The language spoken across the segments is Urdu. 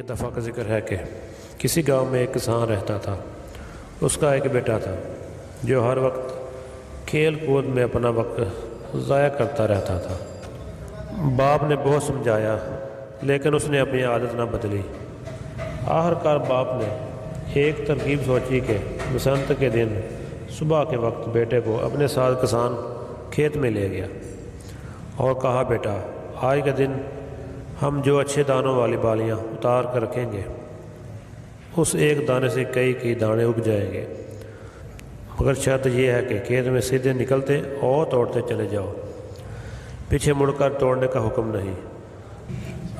ایک دفعہ کا ذکر ہے کہ کسی گاؤں میں ایک کسان رہتا تھا۔ اس کا ایک بیٹا تھا جو ہر وقت کھیل کود میں اپنا وقت ضائع کرتا رہتا تھا۔ باپ نے بہت سمجھایا لیکن اس نے اپنی عادت نہ بدلی۔ آخر کار باپ نے ایک ترکیب سوچی کہ بسنت کے دن صبح کے وقت بیٹے کو اپنے ساتھ کسان کھیت میں لے گیا اور کہا، بیٹا آج کے دن ہم جو اچھے دانوں والی بالیاں اتار کر رکھیں گے اس ایک دانے سے کئی دانے اگ جائیں گے، مگر شرط یہ ہے کہ کھیت میں سیدھے نکلتے اور توڑتے چلے جاؤ، پیچھے مڑ کر توڑنے کا حکم نہیں۔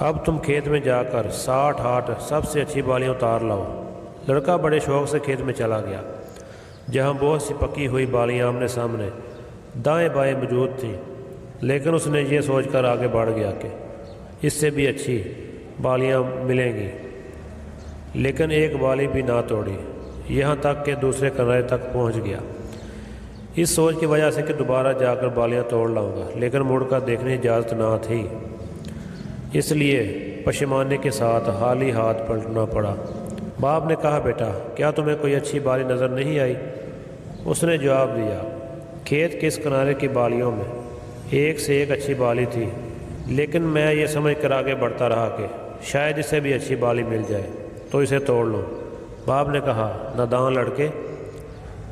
اب تم کھیت میں جا کر 60 سب سے اچھی بالیاں اتار لاؤ۔ لڑکا بڑے شوق سے کھیت میں چلا گیا جہاں بہت سی پکی ہوئی بالیاں آمنے سامنے دائیں بائیں موجود تھیں، لیکن اس نے یہ سوچ کر آگے بڑھ گیا کہ اس سے بھی اچھی بالیاں ملیں گی، لیکن ایک بالی بھی نہ توڑی، یہاں تک کہ دوسرے کنارے تک پہنچ گیا۔ اس سوچ کی وجہ سے کہ دوبارہ جا کر بالیاں توڑ لاؤں گا، لیکن مڑ کر دیکھنے کی اجازت نہ تھی، اس لیے پشیمانی کے ساتھ خالی ہاتھ پلٹنا پڑا۔ باپ نے کہا، بیٹا کیا تمہیں کوئی اچھی بالی نظر نہیں آئی؟ اس نے جواب دیا، کھیت کے اس کنارے کی بالیوں میں ایک سے ایک اچھی بالی تھی، لیکن میں یہ سمجھ کر آگے بڑھتا رہا کہ شاید اس سے بھی اچھی بالی مل جائے تو اسے توڑ لوں۔ باپ نے کہا، نادان لڑکے،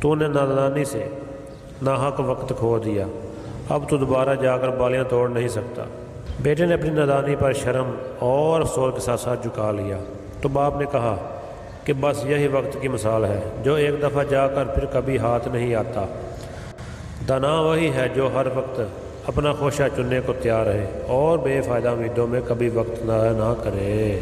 تو نے نادانی سے ناحق وقت کھو دیا، اب تو دوبارہ جا کر بالیاں توڑ نہیں سکتا۔ بیٹے نے اپنی نادانی پر شرم اور افسوس کے ساتھ ساتھ جھکا لیا تو باپ نے کہا کہ بس یہی وقت کی مثال ہے جو ایک دفعہ جا کر پھر کبھی ہاتھ نہیں آتا۔ دانا وہی ہے جو ہر وقت اپنا خوشہ چننے کو تیار رہے اور بے فائدہ امیدوں میں کبھی وقت ضائع نہ کرے۔